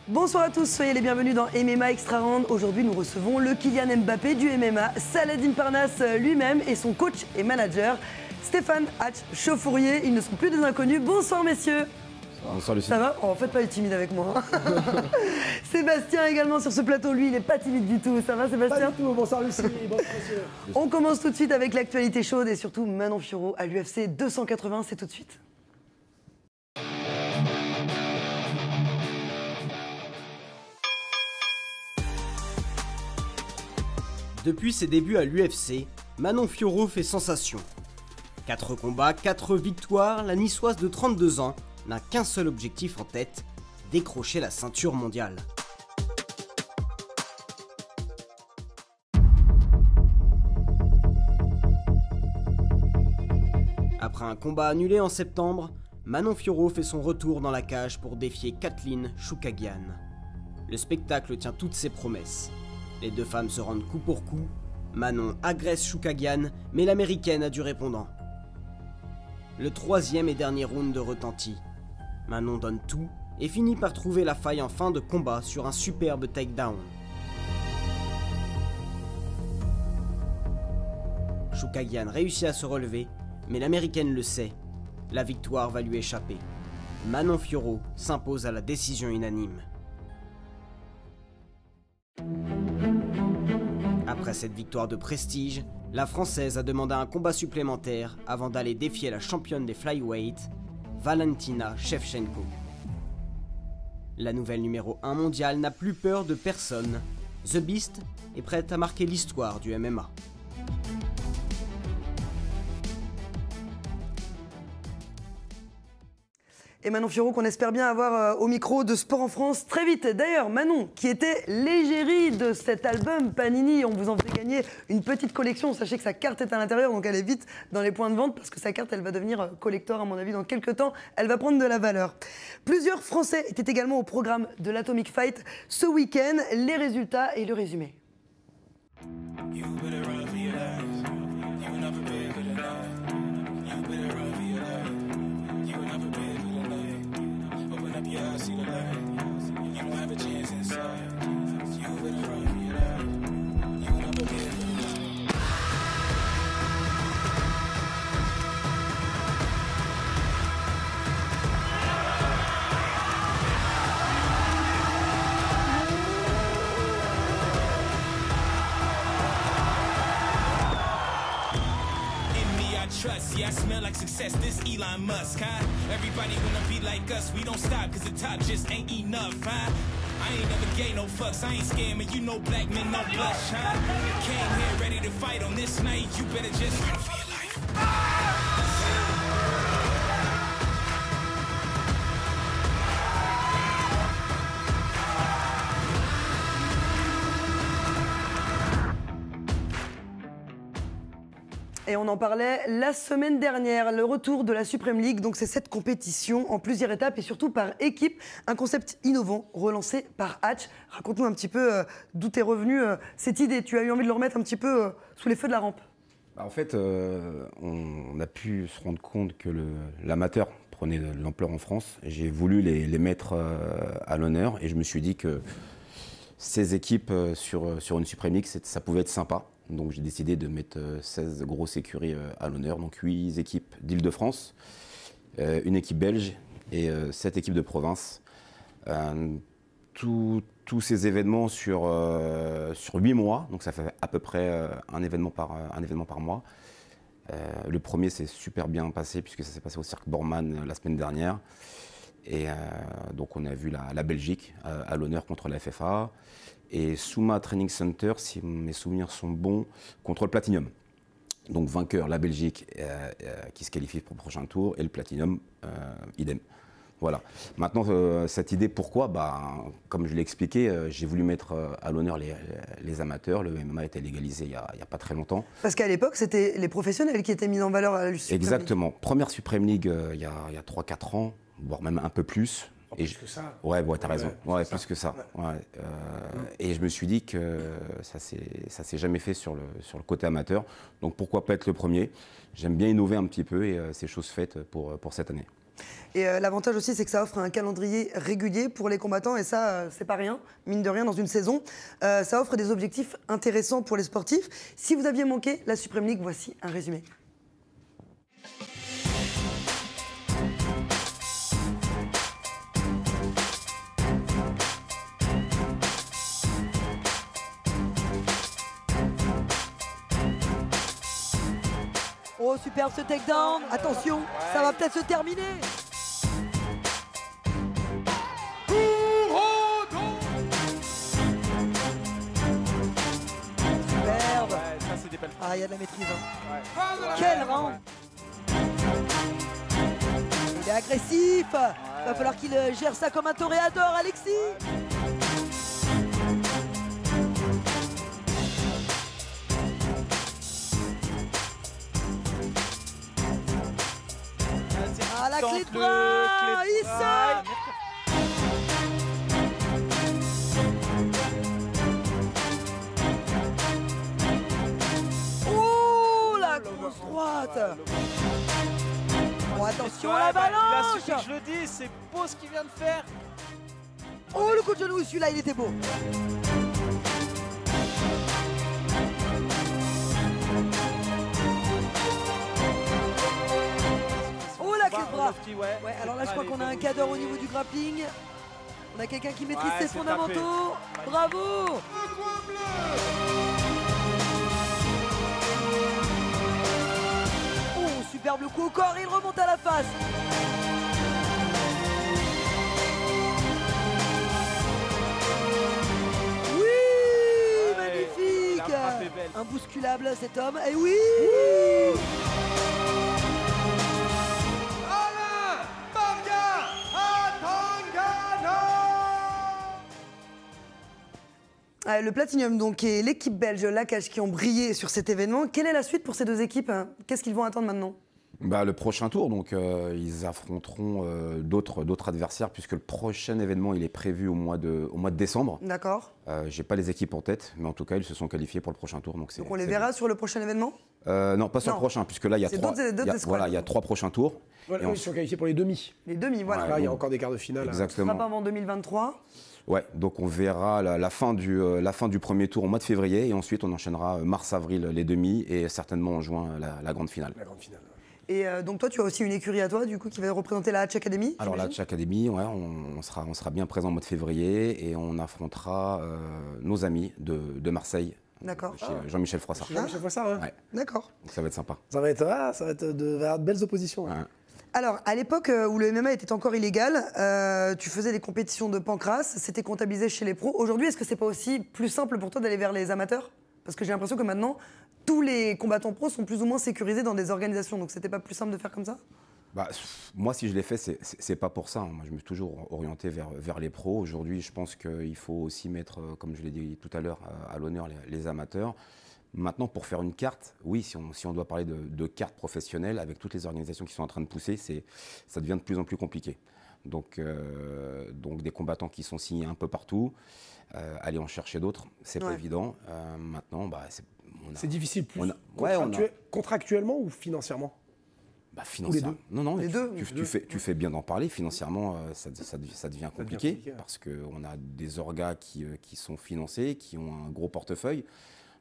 Bonsoir à tous, soyez les bienvenus dans MMA Extra Round. Aujourd'hui, nous recevons le Kylian Mbappé du MMA, Saladin Parnasse lui-même et son coach et manager, Stéphane Hatch-Chauffourier. Ils ne sont plus des inconnus. Bonsoir messieurs. Bonsoir Lucie. Ça va? En fait, pas être timide avec moi. Sébastien également sur ce plateau, lui, il n'est pas timide du tout. Ça va Sébastien? Pas du tout. Bonsoir Lucie, bonsoir messieurs. On commence tout de suite avec l'actualité chaude et surtout Manon Fiorot à l'UFC 280, c'est tout de suite. Depuis ses débuts à l'UFC, Manon Fiorot fait sensation. 4 combats, 4 victoires, la niçoise de 32 ans n'a qu'un seul objectif en tête, décrocher la ceinture mondiale. Après un combat annulé en septembre, Manon Fiorot fait son retour dans la cage pour défier Kathleen Chookagian. Le spectacle tient toutes ses promesses. Les deux femmes se rendent coup pour coup. Manon agresse Chookagian, mais l'américaine a du répondant. Le troisième et dernier round retentit. Manon donne tout et finit par trouver la faille en fin de combat sur un superbe takedown. Chookagian réussit à se relever, mais l'américaine le sait. La victoire va lui échapper. Manon Fiorot s'impose à la décision unanime. Après cette victoire de prestige, la Française a demandé un combat supplémentaire avant d'aller défier la championne des flyweight, Valentina Shevchenko. La nouvelle numéro 1 mondiale n'a plus peur de personne. The Beast est prête à marquer l'histoire du MMA. Et Manon Fiorot qu'on espère bien avoir au micro de Sport en France très vite. D'ailleurs, Manon, qui était l'égérie de cet album Panini, on vous en fait gagner une petite collection. Sachez que sa carte est à l'intérieur, donc elle est vite dans les points de vente parce que sa carte, elle va devenir collector à mon avis dans quelques temps. Elle va prendre de la valeur. Plusieurs Français étaient également au programme de l'Atomic Fight ce week-end. Les résultats et le résumé. Trust, yeah, I smell like success, this Elon Musk, huh? Everybody wanna be like us, we don't stop, cause the top just ain't enough, huh? I ain't never gave no fucks, I ain't scamming, you know black men, no blush, huh? Came here ready to fight on this night, you better just run for your life. Et on en parlait la semaine dernière, le retour de la Supreme League, donc c'est cette compétition en plusieurs étapes et surtout par équipe, un concept innovant relancé par Hatch. Raconte-nous un petit peu d'où t'es revenu cette idée, tu as eu envie de le remettre un petit peu sous les feux de la rampe. En fait, on a pu se rendre compte que l'amateur prenait de l'ampleur en France. J'ai voulu les mettre à l'honneur et je me suis dit que ces équipes sur une Supreme League, ça pouvait être sympa. Donc j'ai décidé de mettre 16 grosses écuries à l'honneur, donc 8 équipes d'Île-de-France, une équipe belge et 7 équipes de province. Tous ces événements sur 8 mois, donc ça fait à peu près un événement par mois. Le premier s'est super bien passé puisque ça s'est passé au Cirque Borman la semaine dernière. Et donc on a vu la Belgique à l'honneur contre la FFA. Et Souma Training Center, si mes souvenirs sont bons, contre le Platinum. Donc vainqueur, la Belgique qui se qualifie pour le prochain tour et le Platinum, idem. Voilà. Maintenant, cette idée, pourquoi? Comme je l'ai expliqué, j'ai voulu mettre à l'honneur les amateurs. Le MMA a été légalisé il n'y a pas très longtemps. Parce qu'à l'époque, c'était les professionnels qui étaient mis en valeur à la Supreme League. Exactement. Première Supreme League il y a 3-4 ans, voire même un peu plus. Et Plus que ça. Ouais, t'as raison. Ouais, c'est plus que ça. Ouais. Et je me suis dit que ça s'est jamais fait sur le côté amateur. Donc pourquoi pas être le premier? J'aime bien innover un petit peu et c'est chose faite pour cette année. Et l'avantage aussi, c'est que ça offre un calendrier régulier pour les combattants, et ça, c'est pas rien, mine de rien, dans une saison. Ça offre des objectifs intéressants pour les sportifs. Si vous aviez manqué la Supreme League, voici un résumé. Oh, superbe ce takedown. Attention, ça va peut-être se terminer. Superbe. Ah, il y a de la maîtrise. Quel round. Il est agressif. Il va falloir qu'il gère ça comme un toréador, Alexis. Ah, la clé de bras, il sort. Oh, la grosse droite. Oh, attention à l'avalanche. Je le dis, c'est beau ce qu'il vient de faire. Oh, le coup de genou, celui-là, il était beau. Ouais, alors là je crois qu'on a un cadre au niveau du grappling. On a quelqu'un qui maîtrise ses fondamentaux. Bravo. Oh, superbe le coup au corps, il remonte à la face. Oui, magnifique. Imbousculable cet homme. Et oui. Le Platinum, donc, et l'équipe belge Lakash qui ont brillé sur cet événement. Quelle est la suite pour ces deux équipes? Qu'est-ce qu'ils vont attendre maintenant? Le prochain tour, donc ils affronteront d'autres adversaires puisque le prochain événement il est prévu au mois de décembre. D'accord. J'ai pas les équipes en tête, mais en tout cas ils se sont qualifiés pour le prochain tour. Donc on les verra sur le prochain événement? Non, pas sur le prochain, puisque là il y a il y a 3 prochains tours. Voilà, ils sont qualifiés pour les demi. Les demi, voilà. Là, il y a encore des quarts de finale. Exactement. Ce sera pas avant 2023. Ouais, donc on verra la fin du premier tour au mois de février et ensuite on enchaînera mars-avril les demi et certainement en juin la grande finale. La grande finale. Et donc toi, tu as aussi une écurie à toi, du coup, qui va représenter la Hatch Academy? Alors la Hatch Academy, ouais, on sera bien présent au mois de février et on affrontera nos amis de Marseille. D'accord. Jean-Michel Froissart. Jean-Michel Froissart, hein. Ouais. D'accord. Donc ça va être sympa. Ça va être de belles oppositions. Ouais. Alors, à l'époque où le MMA était encore illégal, tu faisais des compétitions de pancrace, c'était comptabilisé chez les pros. Aujourd'hui, est-ce que c'est pas aussi plus simple pour toi d'aller vers les amateurs? Parce que j'ai l'impression que maintenant, tous les combattants pros sont plus ou moins sécurisés dans des organisations. Donc, c'était pas plus simple de faire comme ça? Moi, si je l'ai fait, c'est pas pour ça. Moi, je me suis toujours orienté vers les pros. Aujourd'hui, je pense qu'il faut aussi mettre, comme je l'ai dit tout à l'heure, à l'honneur les amateurs. Maintenant, pour faire une carte, oui, si on doit parler de carte professionnelle, avec toutes les organisations qui sont en train de pousser, ça devient de plus en plus compliqué. Donc des combattants qui sont signés un peu partout, aller en chercher d'autres, c'est pas évident. Maintenant, c'est difficile plus contractuellement ou financièrement? Financièrement. Non, les deux. Tu fais bien d'en parler. Financièrement, ça devient compliqué parce qu'on a des orgas qui sont financés, qui ont un gros portefeuille.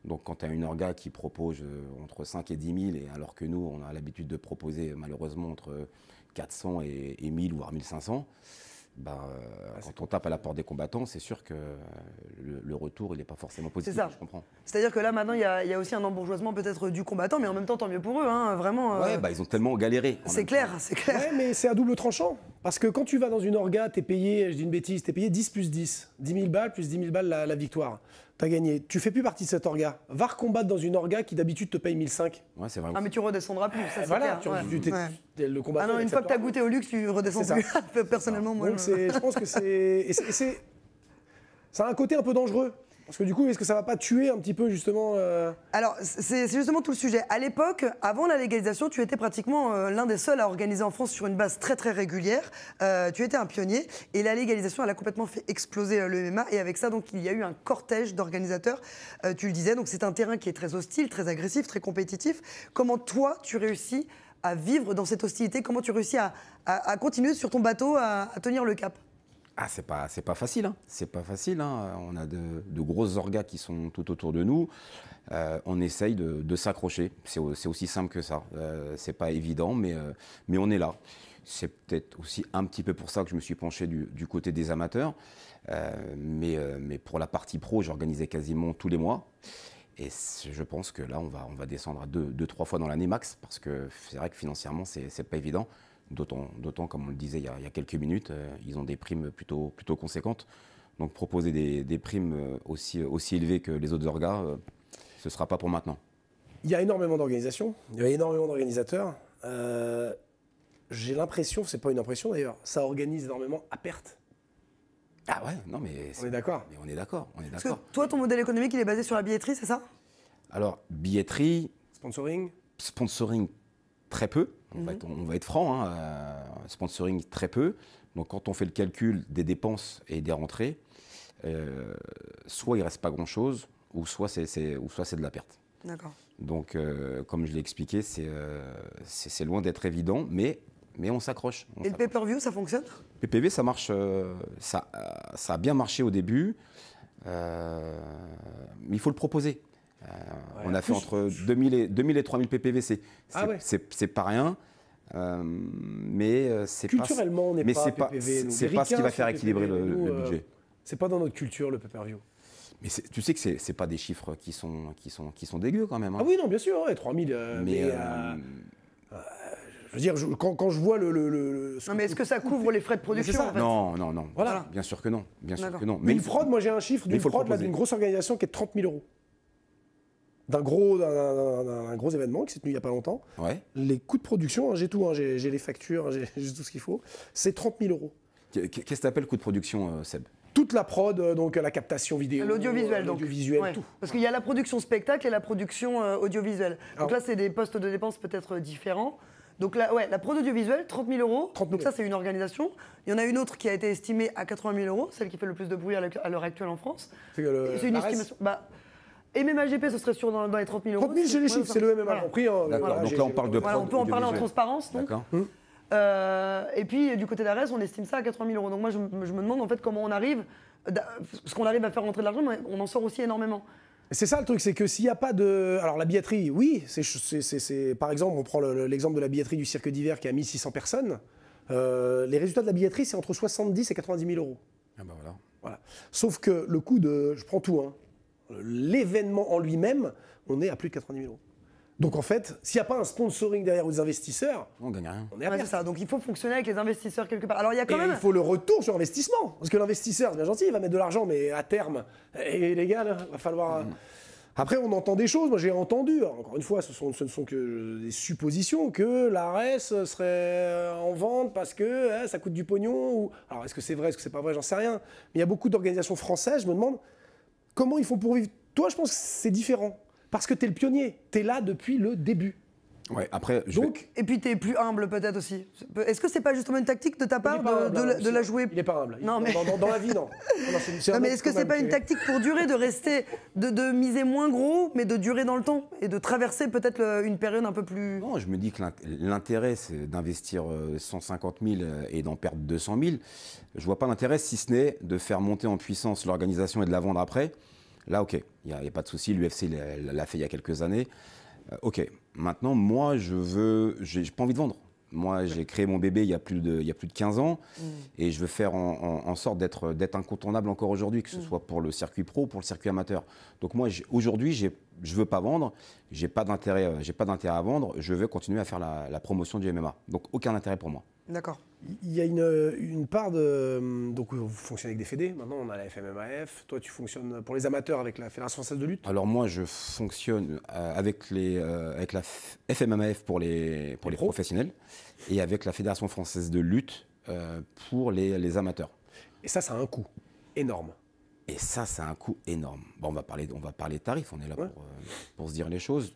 Donc quand tu as une orga qui propose entre 5 et 10 000, et alors que nous, on a l'habitude de proposer malheureusement entre 400 et 1000, voire 1500, quand on tape à la porte des combattants, c'est sûr que le retour, il n'est pas forcément positif. C'est ça. Je comprends. C'est-à-dire que là, maintenant, il y a aussi un embourgeoisement peut-être du combattant, mais en même temps, tant mieux pour eux, hein, vraiment. Ouais, ils ont tellement galéré. C'est clair, c'est clair. Ouais, mais c'est à double tranchant. Parce que quand tu vas dans une orga, t'es payé, je dis une bêtise, t'es payé 10 plus 10. 10 000 balles plus 10 000 balles la victoire. T'as gagné. Tu fais plus partie de cette orga. Va recombattre dans une orga qui d'habitude te paye 1005. Ouais, c'est vrai. Ah, mais tu redescendras plus, ça c'est voilà, clair. Le combattant. Ah non, une fois que t'as goûté au luxe, tu redescends plus. Personnellement, moi. Donc je pense que c'est. Ça a un côté un peu dangereux. Parce que du coup, est-ce que ça va pas tuer un petit peu justement Alors, c'est justement tout le sujet. À l'époque, avant la légalisation, tu étais pratiquement l'un des seuls à organiser en France sur une base très très régulière. Tu étais un pionnier et la légalisation, elle a complètement fait exploser le MMA. Et avec ça, donc, il y a eu un cortège d'organisateurs. Tu le disais, donc c'est un terrain qui est très hostile, très agressif, très compétitif. Comment toi, tu réussis à vivre dans cette hostilité? Comment tu réussis à continuer sur ton bateau, à tenir le cap? Ah, c'est pas facile, hein. C'est pas facile, hein. On a de grosses orgas qui sont tout autour de nous. On essaye de s'accrocher. C'est aussi simple que ça. C'est pas évident, mais on est là. C'est peut-être aussi un petit peu pour ça que je me suis penché du côté des amateurs. Mais pour la partie pro, j'organisais quasiment tous les mois. Et je pense que là, on va descendre à 2-3 fois dans l'année max, parce que c'est vrai que financièrement, c'est pas évident. D'autant, comme on le disait il y a quelques minutes, ils ont des primes plutôt conséquentes. Donc proposer des primes aussi élevées que les autres orgas, ce ne sera pas pour maintenant. Il y a énormément d'organisations, il y a énormément d'organisateurs. J'ai l'impression, c'est pas une impression d'ailleurs, ça organise énormément à perte. Ah ouais, non mais... On est d'accord. Mais on est d'accord, Parce que toi, ton modèle économique, il est basé sur la billetterie, c'est ça? Alors, billetterie... Sponsoring, très peu. On va être franc, hein, sponsoring très peu. Donc quand on fait le calcul des dépenses et des rentrées, soit il ne reste pas grand-chose, ou soit c'est de la perte. D'accord. Donc comme je l'ai expliqué, c'est loin d'être évident, mais on s'accroche. Et le pay-per-view, ça fonctionne? PPV, ça marche, ça a bien marché au début, mais il faut le proposer. On a fait entre 2000 et 3000 PPV, c'est pas rien. Mais c'est pas, culturellement, on n'est pas PPV. C'est pas ce qui va faire équilibrer le budget. C'est pas dans notre culture le pay-per-view. Mais tu sais que c'est pas des chiffres qui sont dégueux quand même. Hein. Ah oui, non, bien sûr, ouais, 3000. Je veux dire, quand je vois le non, mais est-ce que ça couvre les frais de production en fait? Non. Voilà. Bien sûr que non. Bien sûr que non. Mais une fraude, moi j'ai un chiffre d'une fraude d'une grosse organisation qui est de 30 000 €. D'un gros événement qui s'est tenu il n'y a pas longtemps. Ouais. Les coûts de production, j'ai tout, j'ai les factures, j'ai tout ce qu'il faut, c'est 30 000 €. Qu'est-ce que tu appelles coût de production, Seb? Toute la prod, donc la captation vidéo, l'audiovisuel, ouais. Tout. Parce qu'il y a la production spectacle et la production audiovisuelle. Donc là, c'est des postes de dépenses peut-être différents. Donc là, ouais, la prod audiovisuelle, 30 000 €. Donc ça, c'est une organisation. Il y en a une autre qui a été estimée à 80 000 €, celle qui fait le plus de bruit à l'heure actuelle en France. C'est une estimation. Et MMAGP, ce serait sûr dans les 30 000 €. 30 000, j'ai les chiffres, c'est le MMA compris. Hein, d'accord, donc là on parle de prod. On peut en parler en transparence. D'accord. Et puis du côté d'Ares, on estime ça à 80 000 €. Donc moi, je me demande en fait comment on arrive, parce qu'on arrive à faire rentrer de l'argent, mais on en sort aussi énormément. C'est ça le truc, c'est que s'il n'y a pas de... Alors la billetterie, oui, par exemple, on prend l'exemple de la billetterie du cirque d'hiver qui a 1600 personnes. Les résultats de la billetterie, c'est entre 70 et 90 000 €. Ah bah voilà. Sauf que le coût de... Je prends tout, hein. L'événement en lui-même, on est à plus de 90 000 €. Donc en fait, s'il n'y a pas un sponsoring derrière ou des investisseurs, on gagne rien. On est à perte. C'est ça. Donc il faut fonctionner avec les investisseurs quelque part. Alors il y a quand même. Il faut le retour sur investissement, parce que l'investisseur, c'est bien gentil, il va mettre de l'argent, mais à terme, et les gars, là, va falloir. Après, on entend des choses. Moi, j'ai entendu. Alors, encore une fois, ce ne sont que des suppositions que l'ARES serait en vente parce que ça coûte du pognon. Alors, est-ce que c'est vrai, est-ce que c'est pas vrai, j'en sais rien. Mais il y a beaucoup d'organisations françaises. Je me demande comment ils font pour vivre. Toi, je pense que c'est différent. Parce que tu es le pionnier, tu es là depuis le début. Ouais, après, Et puis tu es plus humble peut-être aussi. Est-ce que c'est pas justement une tactique de ta part de la jouer? Il n'est pas humble. Non, mais... dans la vie, non. Non, mais est-ce que c'est pas une tactique pour durer, de rester, de miser moins gros, mais de durer dans le temps et de traverser peut-être une période un peu plus... Non, je me dis que l'intérêt, c'est d'investir 150 000 et d'en perdre 200 000. Je vois pas l'intérêt, si ce n'est de faire monter en puissance l'organisation et de la vendre après. Là, ok, il n'y a pas de souci. L'UFC l'a fait il y a quelques années. Ok, maintenant, moi, j'ai pas envie de vendre. Moi, j'ai créé mon bébé il y a plus de 15 ans et je veux faire en sorte d'être incontournable encore aujourd'hui, que ce soit pour le circuit pro ou pour le circuit amateur. Donc moi, aujourd'hui, je veux pas vendre, j'ai pas d'intérêt à vendre, je veux continuer à faire la promotion du MMA. Donc aucun intérêt pour moi. D'accord. Il y a une part de... Donc vous fonctionnez avec des fédés, maintenant on a la FMMAF, toi tu fonctionnes pour les amateurs avec la Fédération Française de Lutte? Alors moi je fonctionne avec la FMMAF pour les professionnels et avec la Fédération Française de Lutte pour les amateurs. Et ça a un coût énorme. Et ça, c'est un coût énorme. Bon, on va parler tarifs, on est là pour se dire les choses.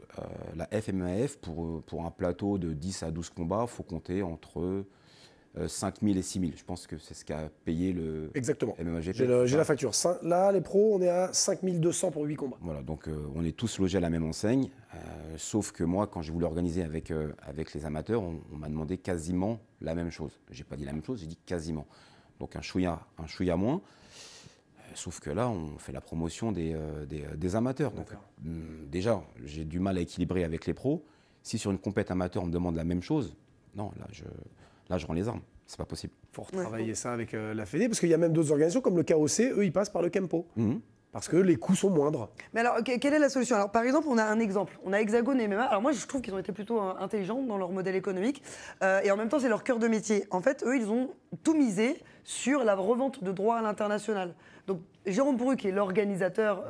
La FMAF, pour un plateau de 10 à 12 combats, il faut compter entre 5 000 et 6 000. Je pense que c'est ce qu'a payé le Exactement. MMAGP. J'ai la facture. Là, les pros, on est à 5 200 pour 8 combats. Voilà, donc on est tous logés à la même enseigne. Sauf que moi, quand j'ai voulu organiser avec les amateurs, on m'a demandé quasiment la même chose. J'ai pas dit la même chose, j'ai dit quasiment. Donc un chouïa moins. Sauf que là, on fait la promotion des amateurs. Donc, déjà, j'ai du mal à équilibrer avec les pros. Si sur une compète amateur, on me demande la même chose, non, là, je rends les armes. C'est pas possible. Il faut retravailler ça avec la Fédé, parce qu'il y a même d'autres organisations comme le KOC, eux, ils passent par le Kempo. Parce que les coûts sont moindres. Mais alors, quelle est la solution? Alors, par exemple, on a un exemple. On a Hexagone et MMA. Alors moi, je trouve qu'ils ont été plutôt intelligents dans leur modèle économique. Et en même temps, c'est leur cœur de métier. En fait, eux, ils ont tout misé sur la revente de droits à l'international. Donc, Jérôme Bourru, qui est l'organisateur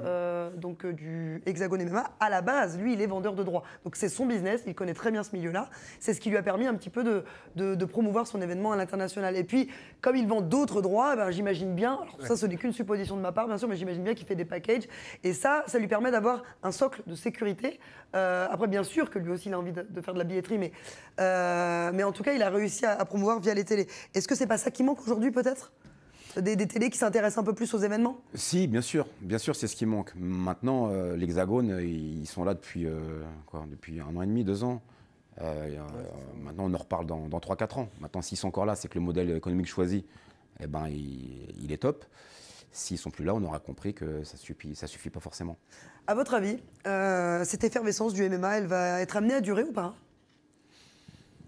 du Hexagone MMA, à la base, lui, il est vendeur de droits. Donc, c'est son business, il connaît très bien ce milieu-là. C'est ce qui lui a permis un petit peu de promouvoir son événement à l'international. Et puis, comme il vend d'autres droits, ben, j'imagine bien, alors ça, ce n'est qu'une supposition de ma part, bien sûr, mais j'imagine bien qu'il fait des packages. Et ça lui permet d'avoir un socle de sécurité. Après, bien sûr que lui aussi, il a envie de faire de la billetterie, mais en tout cas, il a réussi à promouvoir via les télés. Est-ce que c'est pas ça qui manque aujourd'hui, peut-être ? Des télés qui s'intéressent un peu plus aux événements? Si, bien sûr, c'est ce qui manque. Maintenant, l'Hexagone, ils sont là depuis 1 an et demi, 2 ans. Maintenant, on en reparle dans 3-4 ans. Maintenant, s'ils sont encore là, c'est que le modèle économique choisi, eh ben, il est top. S'ils ne sont plus là, on aura compris que ça suffit pas forcément. À votre avis, cette effervescence du MMA, elle va être amenée à durer ou pas?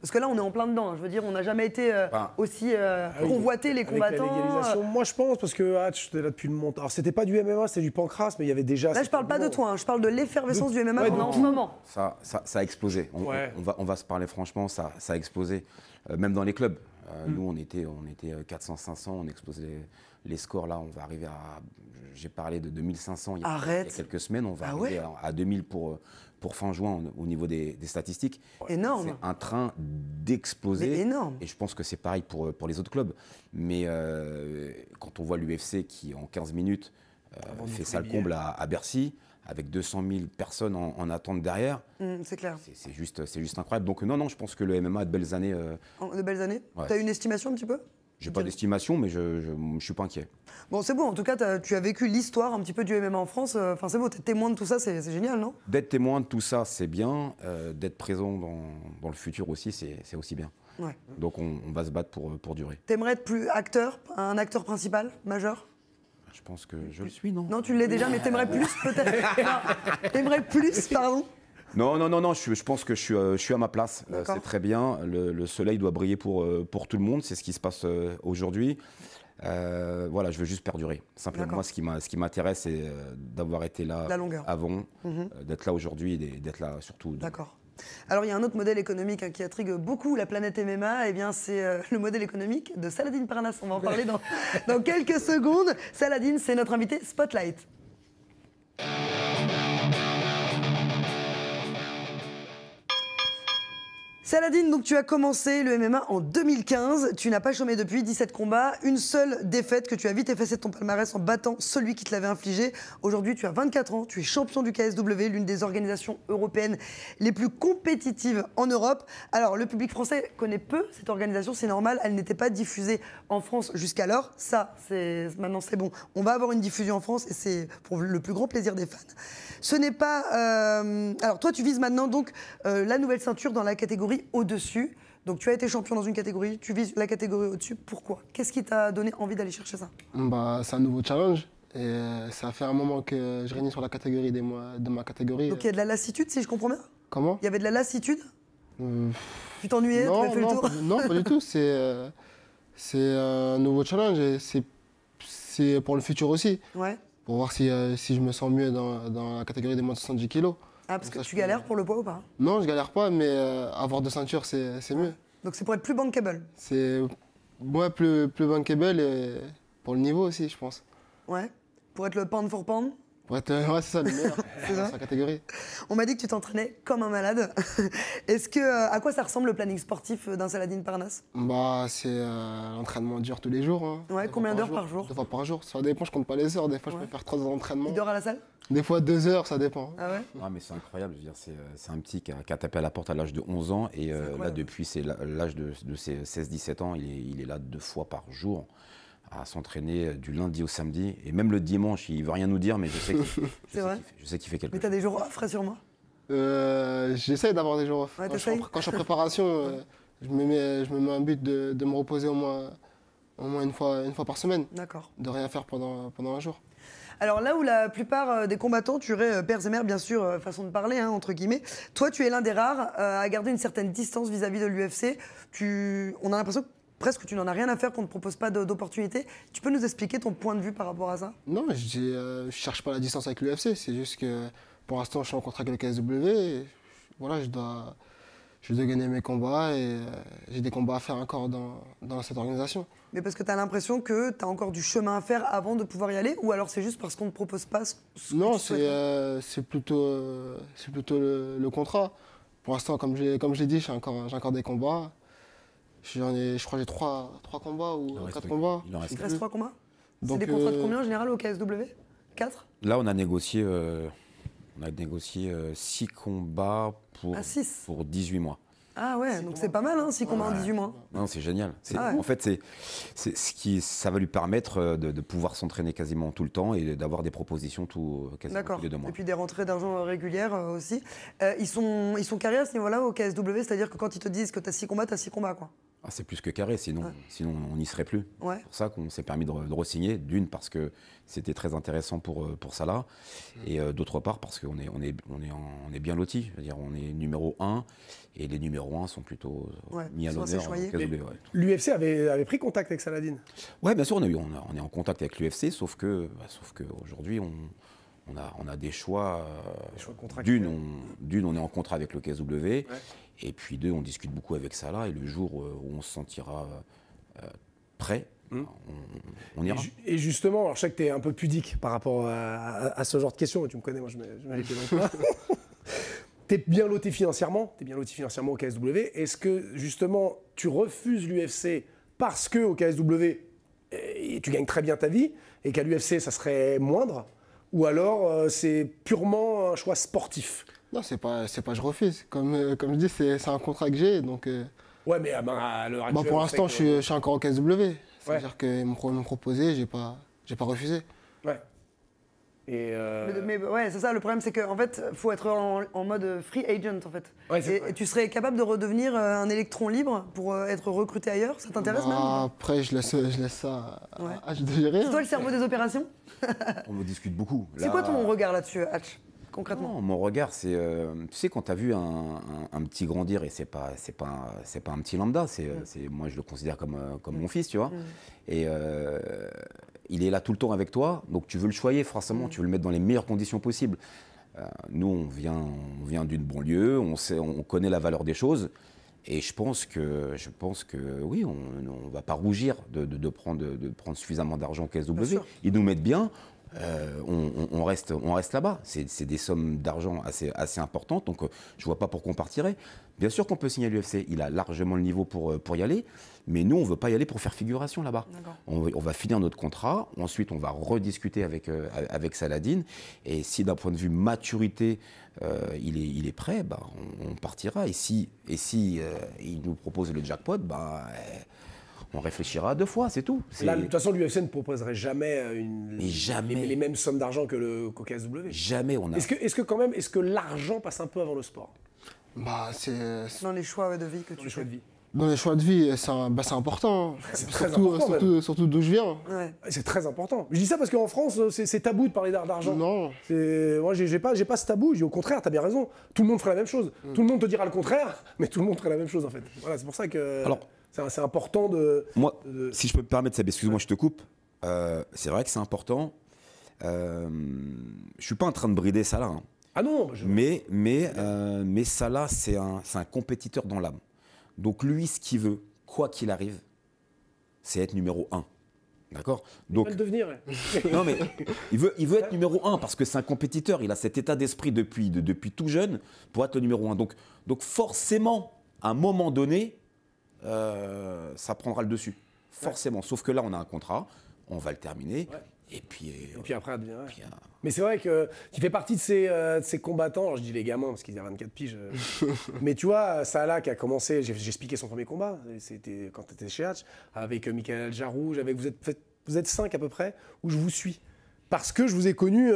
Parce que là, on est en plein dedans. Je veux dire, on n'a jamais été aussi convoité, les combattants. La légalisation, moi, je pense, parce que j'étais là depuis le montant. Alors, c'était pas du MMA, c'était du pancras, mais il y avait déjà... Là, je parle pas de toi, je parle de l'effervescence du MMA qu'on a en ce moment. Ça a explosé. On va se parler franchement, ça a explosé. Même dans les clubs. Nous, on était 400-500, on explosait les scores. Là, on va arriver à... J'ai parlé de 2500 il y a quelques semaines. On va arriver à 2000 pour fin juin au niveau des statistiques. Énorme. C'est un train d'exploser. Énorme. Et je pense que c'est pareil pour les autres clubs. Mais quand on voit l'UFC qui, en 15 minutes, fait ça le comble à Bercy, avec 200 000 personnes en attente derrière, c'est clair. C'est juste incroyable. Donc non, je pense que le MMA a de belles années. De belles années. Tu as une estimation un petit peu? J'ai pas d'estimation, mais je suis pas inquiet. Bon, c'est bon. En tout cas, tu as vécu l'histoire un petit peu du MMA en France. Enfin, c'est beau, tu es témoin de tout ça, c'est génial, non? D'être témoin de tout ça, c'est bien. D'être présent dans le futur aussi, c'est aussi bien. Ouais. Donc on va se battre pour durer. T'aimerais être plus un acteur principal, majeur? Je pense que je le suis, non? Non, tu l'es déjà, mais t'aimerais plus, peut-être? T'aimerais plus, pardon? Non, je pense que je suis à ma place. C'est très bien. Le soleil doit briller pour tout le monde. C'est ce qui se passe aujourd'hui. Voilà, je veux juste perdurer. Simplement, moi, ce qui m'intéresse, c'est d'avoir été là avant, d'être là aujourd'hui et d'être là surtout. D'accord. Alors, il y a un autre modèle économique qui intrigue beaucoup la planète MMA. Eh bien, c'est le modèle économique de Saladin Parnasse. On va en parler dans quelques secondes. Saladin, c'est notre invité Spotlight. Saladin, donc tu as commencé le MMA en 2015, tu n'as pas chômé depuis, 17 combats, une seule défaite que tu as vite effacée de ton palmarès en battant celui qui te l'avait infligé. Aujourd'hui, tu as 24 ans, tu es champion du KSW, l'une des organisations européennes les plus compétitives en Europe. Alors, le public français connaît peu cette organisation, c'est normal, elle n'était pas diffusée en France jusqu'alors. Ça, maintenant c'est bon, on va avoir une diffusion en France et c'est pour le plus grand plaisir des fans. Ce n'est pas... Alors, toi, tu vises maintenant donc la nouvelle ceinture dans la catégorie au-dessus. Donc tu as été champion dans une catégorie, tu vises la catégorie au-dessus. Pourquoi? Qu'est-ce qui t'a donné envie d'aller chercher ça? C'est un nouveau challenge. Et ça fait un moment que je régnais sur la catégorie de ma catégorie. Donc il y a de la lassitude, si je comprends bien? Comment? Il y avait de la lassitude? Tu t'ennuyais? Tu avais fait le tour? Non, pas du tout. C'est un nouveau challenge et c'est pour le futur aussi. Ouais. Pour voir si je me sens mieux dans la catégorie des moins de 70 kilos. Ah, parce que tu galères pour le poids ou pas? Non, je galère pas, mais avoir 2 ceintures, c'est mieux. Donc c'est pour être plus bankable? C'est plus bankable et pour le niveau aussi, je pense. Ouais. Pour être le pound for pound? Pour être, ouais, c'est ça, le meilleur C'est ça. dans sa catégorie. On m'a dit que tu t'entraînais comme un malade. À quoi ça ressemble le planning sportif d'un Saladin Parnasse? Bah, c'est l'entraînement dur tous les jours. Hein. Ouais, Deux combien fois d'heures par jour? 2 fois par jour. Ça dépend, je compte pas les heures. Des fois, Ouais. je peux faire 3 heures d'entraînement. Il dort à la salle? Des fois, 2 heures, ça dépend. Ah ouais? Ah, mais c'est incroyable, je veux dire, c'est un petit qui a tapé à la porte à l'âge de 11 ans et là incroyable. depuis l'âge de ses 16-17 ans, il est là 2 fois par jour à s'entraîner du lundi au samedi et même le dimanche, il veut rien nous dire mais je sais C'est vrai? je sais qu'il fait quelque Mais chose. t'as des jours off, rassure-moi. J'essaye d'avoir des jours off. Ouais, Quand je suis en préparation, je me mets un but de me reposer au moins une fois par semaine. D'accord. De rien faire pendant un jour. Alors là où la plupart des combattants tueraient pères et mères, bien sûr, façon de parler, hein, entre guillemets, toi tu es l'un des rares à garder une certaine distance vis-à-vis de l'UFC. On a l'impression que presque tu n'en as rien à faire qu'on ne te propose pas d'opportunité. Tu peux nous expliquer ton point de vue par rapport à ça? Non, je cherche pas la distance avec l'UFC. C'est juste que pour l'instant, je suis en contrat avec le KSW. Et voilà, je dois gagner mes combats et j'ai des combats à faire encore dans cette organisation. Mais parce que tu as l'impression que tu as encore du chemin à faire avant de pouvoir y aller, ou alors c'est juste parce qu'on ne te propose pas ce que Non, tu souhaites? c'est plutôt le contrat. Pour l'instant, comme je l'ai dit, j'ai encore des combats. Je crois que j'ai 3 combats ou Il en reste 4 combats. il en reste Il te reste 3 combats? C'est Donc, des contrats de combien en général au KSW? 4? Là, on a négocié 6 combats Ah, 6. pour 18 mois. Ah ouais, donc c'est pas mal, hein, 6 combats en 18 mois. Non, c'est génial. Ah ouais. En fait, ça va lui permettre de pouvoir s'entraîner quasiment tout le temps et d'avoir des propositions quasiment D'accord. tous les 2 mois. Et puis des rentrées d'argent régulières aussi. Ils sont carrés à ce niveau-là au KSW, c'est-à-dire que quand ils te disent que tu as 6 combats, tu as 6 combats, quoi. Ah, c'est plus que carré, sinon on n'y serait plus. Ouais. C'est pour ça qu'on s'est permis de re-signer, d'une parce que c'était très intéressant pour Salah, et d'autre part parce qu'on est bien lotis. Je veux dire, on est numéro 1, et les numéros 1 sont plutôt mis à ils sont assez l'honneur. choyés. L'UFC avait pris contact avec Saladin. Ouais, bien sûr, on est en contact avec l'UFC, sauf que aujourd'hui on a des choix. contractuels. D'une, on est en contrat avec le KSW, et puis 2, on discute beaucoup avec Salah, et le jour où on se sentira prêt, on ira. Et justement, alors je sais que tu es un peu pudique par rapport à ce genre de questions, tu me connais, moi je mets les pieds dans le plat. Tu es bien loti financièrement au KSW. Est-ce que justement tu refuses l'UFC parce que au KSW tu gagnes très bien ta vie et qu'à l'UFC ça serait moindre, ou alors c'est purement un choix sportif? Non, c'est pas je refuse. Comme je dis, c'est un contrat que j'ai. Donc, Ouais, mais à l'heure actuelle, pour on l'instant, sait que- je suis encore au KSW. C'est-à-dire qu'ils m'ont proposé, j'ai pas refusé. Ouais. Et Mais ouais, c'est ça, le problème c'est qu'en fait, il faut être en mode free agent en fait. Ouais, c'est et, vrai. et tu serais capable de redevenir un électron libre pour être recruté ailleurs? Ça t'intéresse même ou pas? Après, je laisse ça Ouais. à H de gérer. C'est toi le cerveau des opérations? On me discute beaucoup. C'est quoi ton regard là-dessus, Hatch, concrètement? Non, mon regard, c'est, tu sais, quand tu as vu un petit grandir, et c'est pas un petit lambda, moi je le considère comme mon fils, tu vois. Et il est là tout le temps avec toi, donc tu veux le choyer forcément, tu veux le mettre dans les meilleures conditions possibles. Nous, on vient d'une banlieue, on connaît la valeur des choses, et je pense que oui, on va pas rougir de prendre suffisamment d'argent au KSW. sûr. Ils nous mettent bien. On reste là-bas. C'est des sommes d'argent assez importantes, donc je vois pas pourquoi on partirait. Bien sûr qu'on peut signer à l'UFC, il a largement le niveau pour y aller, mais nous on veut pas y aller pour faire figuration là-bas. D'accord. On va finir notre contrat, ensuite on va rediscuter avec Saladin, et si d'un point de vue maturité il est prêt, bah, on partira. Et si il nous propose le jackpot, bah, on réfléchira à 2 fois, c'est tout. là, de toute façon, l'UFC ne proposerait jamais Mais jamais. les mêmes sommes d'argent qu'au KSW. Jamais on a. Est-ce que l'argent passe un peu avant le sport Bah, c'est Dans les choix de vie que dans tu les choix fais. de vie? dans les choix de vie, c'est important. C'est très important, Surtout d'où je viens. Ouais. C'est très important. Je dis ça parce qu'en France, c'est tabou de parler d'argent. Non. Moi, j'ai pas ce tabou. Je dis au contraire, t'as bien raison. Tout le monde ferait la même chose. Tout le monde te dira le contraire, mais tout le monde ferait la même chose en fait. Voilà, c'est pour ça que Alors, c'est important de. Moi, si je peux me permettre, Seb, excuse-moi, je te coupe. C'est vrai que c'est important. Je suis pas en train de brider Salah, hein. Ah non, mais Salah, c'est un compétiteur dans l'âme. Donc lui, ce qu'il veut, quoi qu'il arrive, c'est être numéro 1. D'accord. Il Donc, va le devenir. non, mais il veut être numéro 1 parce que c'est un compétiteur. Il a cet état d'esprit depuis tout jeune pour être le numéro 1. Donc forcément, à un moment donné, ça prendra le dessus. Forcément. Sauf que là, on a un contrat, on va le terminer. Ouais. Et puis après, elle devient. Ouais. Mais c'est vrai qu'il fait partie de ces combattants. Alors, je dis les gamins parce qu'ils ont 24 piges. Mais tu vois, Salah qui a commencé, j'ai expliqué son premier combat. C'était quand tu étais chez Hatch, avec Michael Aljarouj. Vous êtes 5 à peu près, où je vous suis. Parce que je vous ai connu.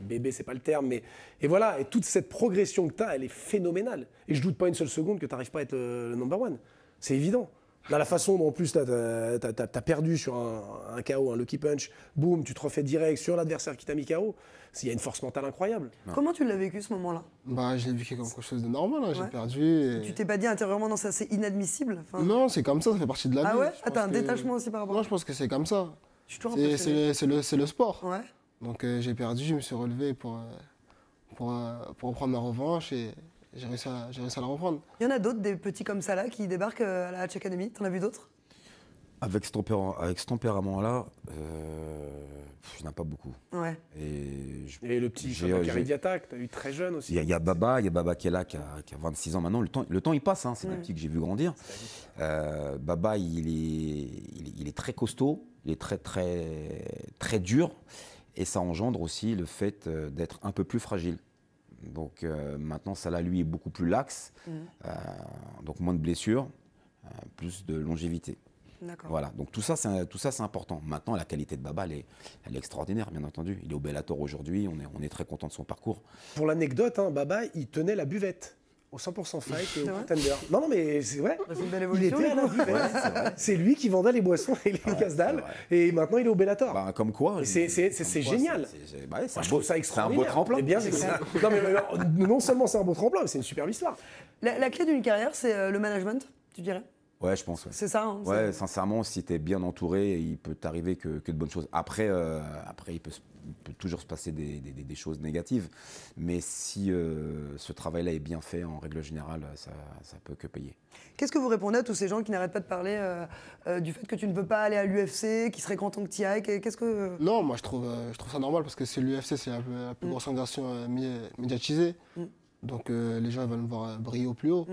Bébé, c'est pas le terme, mais. Et voilà, et toute cette progression que tu as, elle est phénoménale. Et je doute pas une seule seconde que tu n'arrives pas à être le number 1. C'est évident. Dans la façon dont en plus t'as perdu sur un KO, un lucky punch, boum, tu te refais direct sur l'adversaire qui t'a mis KO, il y a une force mentale incroyable. Ouais. Comment tu l'as vécu ce moment-là? Bah, je l'ai vécu comme quelque chose de normal, hein. J'ai perdu. Et... Tu t'es pas dit intérieurement, non, c'est inadmissible? Non, c'est comme ça fait partie de la vie. Ah ouais? T'as un détachement aussi par rapport à ça? Non, je pense que c'est comme ça. C'est le sport. Ouais. Donc j'ai perdu, je me suis relevé pour reprendre ma revanche et j'ai réussi à la reprendre. Il y en a d'autres, des petits comme ça là, qui débarquent à la Hatch Academy. T'en as vu d'autres? Avec ce tempérament-là, il n'y en a pas beaucoup. Ouais. Et le petit Bakary Diatta, que tu as eu très jeune aussi. Il y a Baba qui est là, qui a 26 ans maintenant. Le temps il passe, hein, c'est des petits que j'ai vu grandir. Baba, il est très costaud, il est très dur. Et ça engendre aussi le fait d'être un peu plus fragile. Donc maintenant, Salah, lui, est beaucoup plus laxe, donc moins de blessures, plus de longévité. Voilà, donc tout ça, c'est important. Maintenant, la qualité de Baba, elle est extraordinaire, bien entendu. Il est au Bellator aujourd'hui, on est très content de son parcours. Pour l'anecdote, hein, Baba, il tenait la buvette au 100% fight et au contender. Non, mais c'est vrai. C'est une belle évolution. Il était à la buvette. C'est lui qui vendait les boissons et les casse-dalles. Et maintenant, il est au Bellator. Bah, comme quoi. C'est génial. Je trouve ça extraordinaire. C'est un beau tremplin. Bien, non, mais non seulement c'est un beau tremplin, mais c'est une superbe histoire. La clé d'une carrière, c'est le management, tu dirais? Ouais, je pense. Ouais. C'est ça. Hein, ouais, sincèrement, si tu es bien entouré, il peut t'arriver que de bonnes choses. Après, il peut toujours se passer des choses négatives. Mais si ce travail-là est bien fait, en règle générale, ça peut que payer. Qu'est-ce que vous répondez à tous ces gens qui n'arrêtent pas de parler du fait que tu ne veux pas aller à l'UFC, qui serait content que tu y ailles? Qu'est-ce que... Non, moi je trouve ça normal parce que l'UFC, c'est la plus grosse organisation médiatisée. Donc les gens veulent me voir briller au plus haut.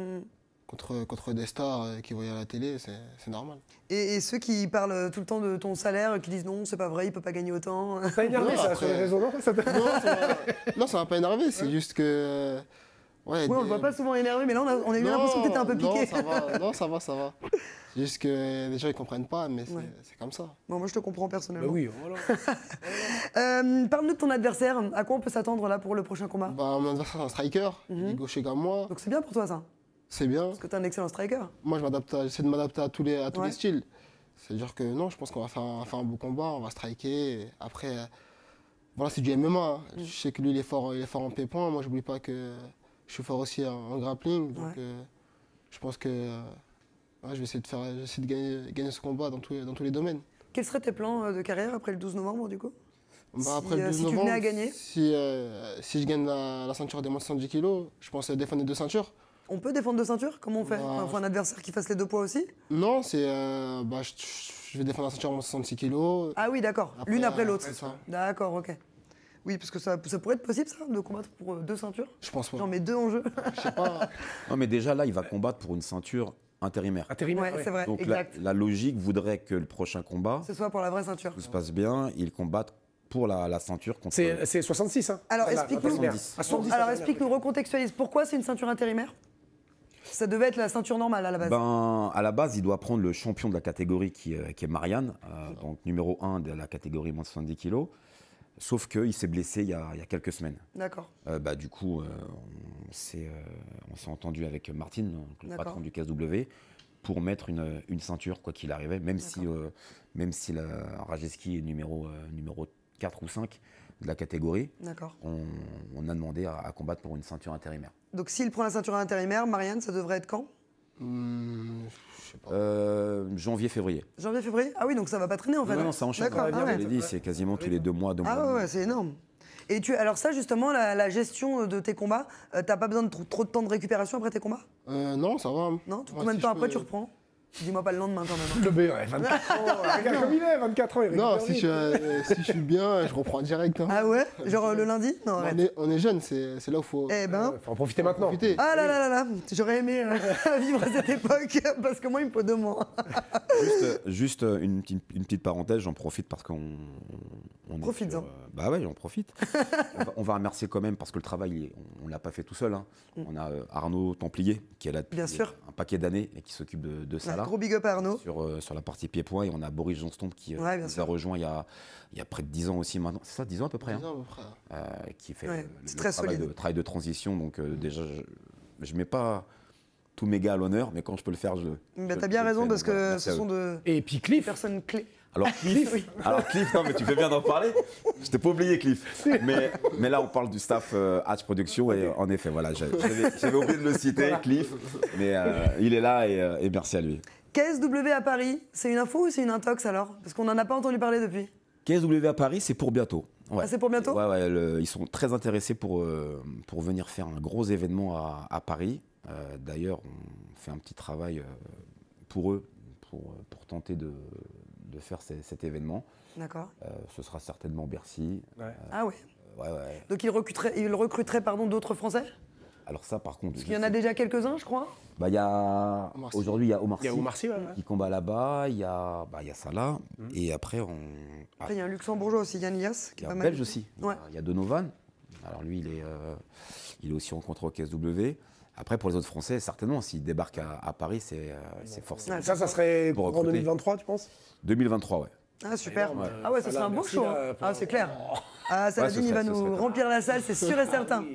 Contre des stars qui voyaient à la télé, c'est normal. Et ceux qui parlent tout le temps de ton salaire, qui disent non, c'est pas vrai, il peut pas gagner autant. Ça énervé, ça, sur les réseaux, non? Non, ça m'a pas énervé, c'est juste que... Ouais, on le voit pas souvent énervé, mais là, on a eu l'impression que t'étais un peu piqué. Non, ça va. C'est juste que les gens, ils comprennent pas, mais c'est comme ça. Bon, moi, je te comprends personnellement. Bah oui, voilà. Parle-nous de ton adversaire. À quoi on peut s'attendre là pour le prochain combat? Mon adversaire, c'est un striker, il est gaucher comme moi. Donc c'est bien pour toi, ça? C'est bien. Parce que tu es un excellent striker. Moi, j'essaie de m'adapter à tous les styles. C'est-à-dire que non, je pense qu'on va faire un beau combat, on va striker. Et après, voilà, c'est du MMA. Hein. Je sais que lui, il est fort en pied-point. Moi, je n'oublie pas que je suis fort aussi en grappling. Donc, je pense que je vais essayer de gagner ce combat dans tous les domaines. Quels seraient tes plans de carrière après le 12 novembre, du coup? Après le 12 novembre, tu venais à gagner, si je gagne la ceinture des moins de 110 kg, je pense défendre les 2 ceintures. On peut défendre 2 ceintures? Comment on fait? Il faut un adversaire qui fasse les 2 poids aussi? Non, je vais défendre la ceinture en 66 kg. Ah oui, d'accord. L'une après l'autre. D'accord, ok. Oui, parce que ça pourrait être possible, ça, de combattre pour 2 ceintures? Je pense pas. J'en mets 2 en jeu. Je sais pas. Non, mais déjà, là, il va combattre pour une ceinture intérimaire. Ouais, c'est vrai, donc exact. La logique voudrait que le prochain combat... Ce soit pour la vraie ceinture. Tout se passe bien, il combatte pour la ceinture contre... C'est 66, hein? Alors, explique-nous, recontextualise. Pourquoi c'est une ceinture intérimaire? Ça devait être la ceinture normale à la base. À la base, il doit prendre le champion de la catégorie qui est Marianne, donc numéro 1 de la catégorie moins de 70 kg. Sauf qu'il s'est blessé il y a quelques semaines. D'accord. Du coup, on s'est entendu avec Martine, le patron du KSW, pour mettre une ceinture, quoi qu'il arrivait, même si Rajeski est numéro 4 ou 5 de la catégorie. D'accord. On a demandé à combattre pour une ceinture intérimaire. Donc s'il prend la ceinture intérimaire, Marianne, ça devrait être quand? Je sais pas. Janvier-février. Janvier-février? Ah oui, donc ça va pas traîner en fait. Non, ça enchaîne. D'accord. Je l'ai dit, c'est quasiment tous les 2 mois. Ah ouais, c'est énorme. Et alors ça, justement, la gestion de tes combats, t'as pas besoin de trop de temps de récupération après tes combats? Non, ça va. Non? Combien de temps après tu reprends? Dis-moi pas le lendemain quand même. hein. Le B, ouais, 24 ans. Regarde comme il est, 24 ans. Il Non, récupère vite. si je suis bien, je reprends direct. Hein. Ah ouais? Genre le lundi? Non, arrête. On est jeunes, c'est là où il faut Eh ben. Faut en profiter maintenant. profiter. Ah là là là là, j'aurais aimé vivre à cette époque parce que moi il me faut 2 mois. Juste une petite parenthèse, j'en profite parce qu'on. est Profites-en. Bah ouais, j'en profite. on va remercier quand même parce que le travail, on ne l'a pas fait tout seul. Hein. On a Arnaud Templier qui est là depuis Bien sûr. un paquet d'années et qui s'occupe de ça Un là. gros big up à Arnaud. Sur la partie pied-point et on a Boris Johnston qui Ouais, bien nous sûr. a rejoint il y a près de 10 ans aussi maintenant. C'est ça, 10 ans à peu près. Hein, Non, mon frère. qui fait Ouais, le c'est très solide. travail de transition. Donc déjà, je mets pas tous mes gars à l'honneur, mais quand je peux le faire, Bah, t'as bien raison parce que ce sont de Et puis Cliff. personnes clés. Alors Cliff, non mais tu fais bien d'en parler. Je t'ai pas oublié Cliff. Mais là on parle du staff Hatch Production et en effet voilà, j'avais oublié de le citer Cliff, mais il est là et merci à lui. KSW à Paris, c'est une info ou c'est une intox alors? Parce qu'on n'en a pas entendu parler depuis. KSW à Paris, c'est pour bientôt. Ouais. Ah, c'est pour bientôt? Ouais, ils sont très intéressés pour venir faire un gros événement à Paris. D'ailleurs, on fait un petit travail pour eux, pour tenter de faire cet événement. D'accord. Ce sera certainement Bercy. Ouais. Ah ouais. Ouais. Donc il recruterait d'autres Français? Alors ça, par contre, Parce qu'il y en a déjà quelques-uns, je crois. Bah, aujourd'hui, il y a Omar Il y a Sy Omar Sy, ouais. qui combat là-bas. Il y a Salah. Et après, Après, il y a un luxembourgeois aussi, Yann Lias, qui il y est a pas un mal. Belge aussi. Ouais. Il y a Donovan. Alors lui, il est aussi en contrat au KSW. Après, pour les autres Français, certainement, s'ils débarquent à Paris, c'est forcément. Ouais, Ça serait Pour en recruter. 2023, tu penses? 2023, ouais. Ah super. énorme. Ah ouais, ça serait un bon show. Hein. Ah c'est clair. Ah Saladin, il va nous remplir la salle, c'est sûr et certain.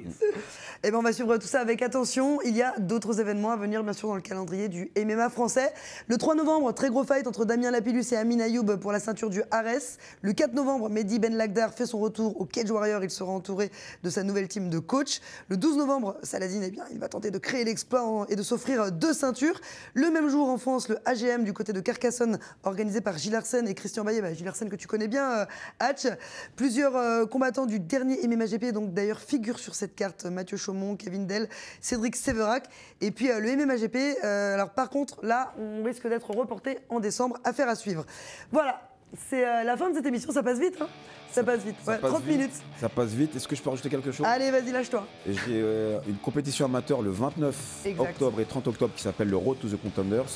Et ben on va suivre tout ça avec attention. Il y a d'autres événements à venir, bien sûr, dans le calendrier du MMA français. Le 3 novembre, très gros fight entre Damien Lapillus et Amin Ayoub pour la ceinture du Ares. Le 4 novembre, Mehdi Ben Lagdar fait son retour au Cage Warrior. Il sera entouré de sa nouvelle team de coach. Le 12 novembre, Saladin, eh bien, il va tenter de créer l'exploit et de s'offrir 2 ceintures. Le même jour, en France, le AGM du côté de Carcassonne, organisé par Gilles Arsène et Christian Baillet. Gilles Arsène que tu connais bien, Hatch. Plusieurs combattants du dernier MMA GP, donc d'ailleurs figurent sur cette carte. Mathieu Chaumont, Kevin Dell, Cédric Séverac. Et puis le MMA GP, alors par contre, là, on risque d'être reporté en décembre. Affaire à suivre. Voilà, c'est la fin de cette émission. Ça passe vite, hein? Ça passe vite. Ouais, 30 minutes. Ça passe vite. Est-ce que je peux rajouter quelque chose? Allez, vas-y, lâche-toi. J'ai une compétition amateur le 29 Exact. octobre et 30 octobre qui s'appelle le Road to the Contenders.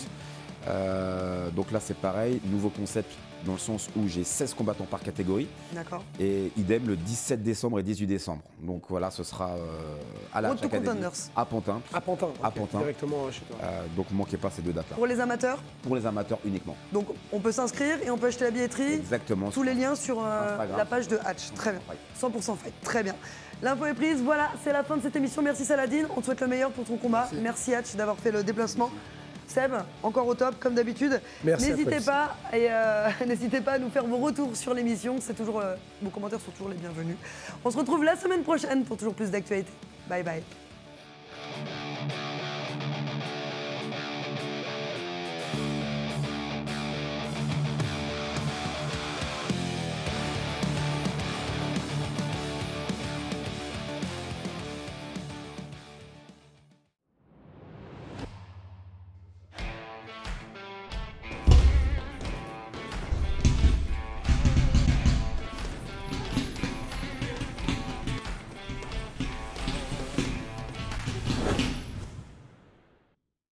Donc là, c'est pareil, nouveau concept dans le sens où j'ai 16 combattants par catégorie. D'accord. Et idem le 17 décembre et 18 décembre. Donc voilà, ce sera à la Road to Academy, Contenders. à Pantin. À Pantin. À ok, Pantin. Directement chez toi. Donc ne manquez pas ces 2 dates-là. Pour les amateurs, Pour les amateurs uniquement. donc on peut s'inscrire et on peut acheter la billetterie. Exactement. Tous les liens sur Instagram. la page de Hatch. Très bien. 100% fight. Très bien. L'info est prise. Voilà, c'est la fin de cette émission. Merci Saladin. On te souhaite le meilleur pour ton combat. Merci Hatch d'avoir fait le déplacement. Seb, encore au top, comme d'habitude. Merci à N'hésitez toi pas, et n'hésitez pas à nous faire vos retours sur l'émission. C'est toujours, vos commentaires sont toujours les bienvenus. On se retrouve la semaine prochaine pour toujours plus d'actualités. Bye bye.